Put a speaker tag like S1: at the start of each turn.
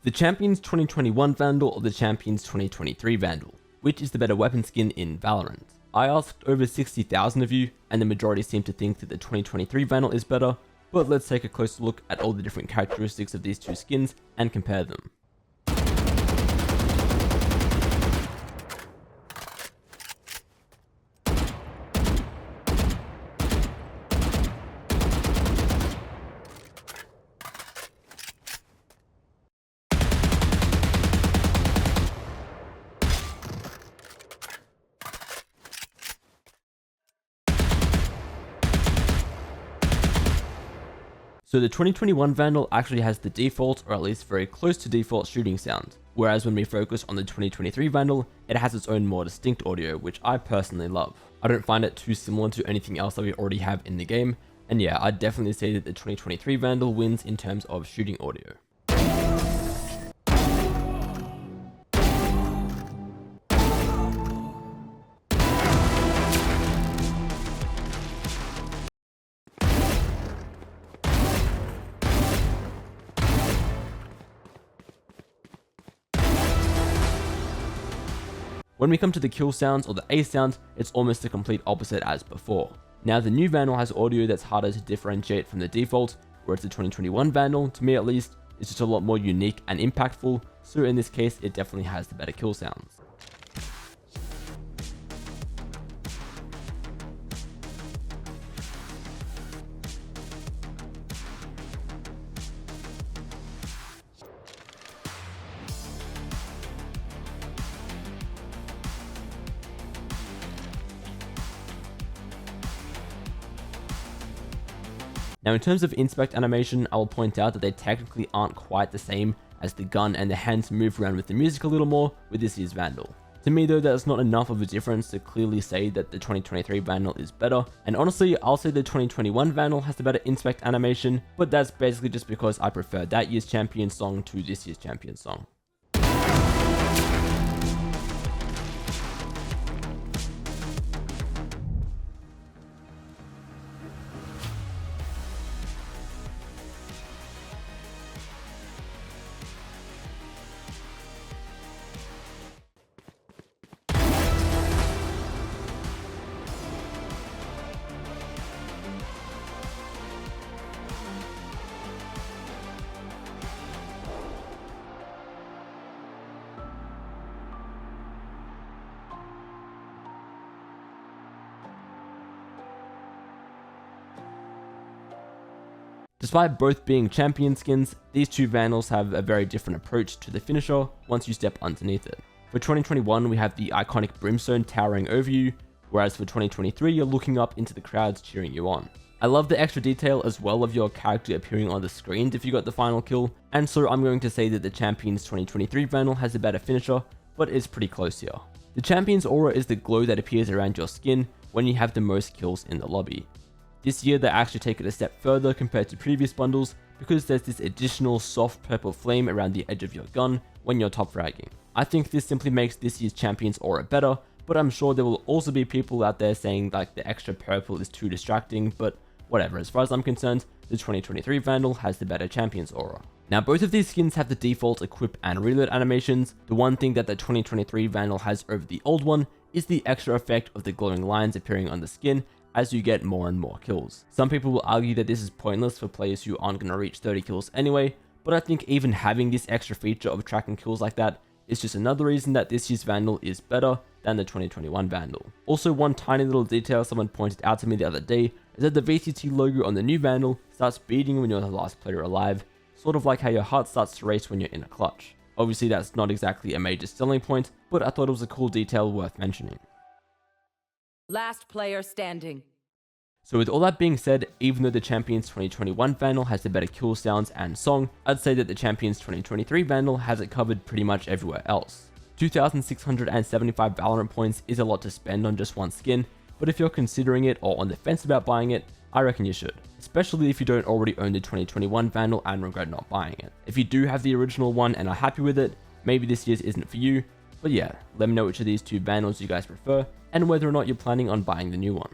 S1: The Champions 2021 Vandal or the Champions 2023 Vandal? Which is the better weapon skin in Valorant? I asked over 60,000 of you, and the majority seem to think that the 2023 Vandal is better, but let's take a closer look at all the different characteristics of these two skins and compare them. So the 2021 Vandal actually has the default, or at least very close to default, shooting sound, whereas when we focus on the 2023 Vandal, it has its own more distinct audio, which I personally love. I don't find it too similar to anything else that we already have in the game, and yeah, I'd definitely say that the 2023 Vandal wins in terms of shooting audio. When we come to the kill sounds or the A sounds, it's almost the complete opposite as before. Now the new Vandal has audio that's harder to differentiate from the default, whereas the 2021 Vandal, to me at least, is just a lot more unique and impactful, so in this case it definitely has the better kill sounds. Now in terms of inspect animation, I will point out that they technically aren't quite the same, as the gun and the hands move around with the music a little more with this year's Vandal. To me though, that's not enough of a difference to clearly say that the 2023 Vandal is better, and honestly I'll say the 2021 Vandal has the better inspect animation, but that's basically just because I prefer that year's champion song to this year's champion song. Despite both being champion skins, these two Vandals have a very different approach to the finisher once you step underneath it. For 2021, we have the iconic brimstone towering over you, whereas for 2023, you're looking up into the crowds cheering you on. I love the extra detail as well of your character appearing on the screens if you got the final kill, and so I'm going to say that the Champions 2023 Vandal has a better finisher, but is pretty close here. The Champion's aura is the glow that appears around your skin when you have the most kills in the lobby. This year they actually take it a step further compared to previous bundles because there's this additional soft purple flame around the edge of your gun when you're top fragging. I think this simply makes this year's Champion's aura better, but I'm sure there will also be people out there saying like the extra purple is too distracting, but whatever, as far as I'm concerned, the 2023 Vandal has the better Champion's aura. Now both of these skins have the default equip and reload animations. The one thing that the 2023 Vandal has over the old one is the extra effect of the glowing lines appearing on the skin as you get more and more kills. Some people will argue that this is pointless for players who aren't going to reach 30 kills anyway, but I think even having this extra feature of tracking kills like that is just another reason that this year's Vandal is better than the 2021 Vandal. Also, one tiny little detail someone pointed out to me the other day is that the VCT logo on the new Vandal starts beating when you're the last player alive, sort of like how your heart starts to race when you're in a clutch. Obviously that's not exactly a major selling point, but I thought it was a cool detail worth mentioning.
S2: Last player standing.
S1: So with all that being said, even though the Champions 2021 Vandal has the better kill sounds and song, I'd say that the Champions 2023 Vandal has it covered pretty much everywhere else. 2,675 Valorant points is a lot to spend on just one skin, but if you're considering it or on the fence about buying it, I reckon you should, especially if you don't already own the 2021 Vandal and regret not buying it. If you do have the original one and are happy with it, maybe this year's isn't for you, but yeah, let me know which of these two Vandals you guys prefer and whether or not you're planning on buying the new one.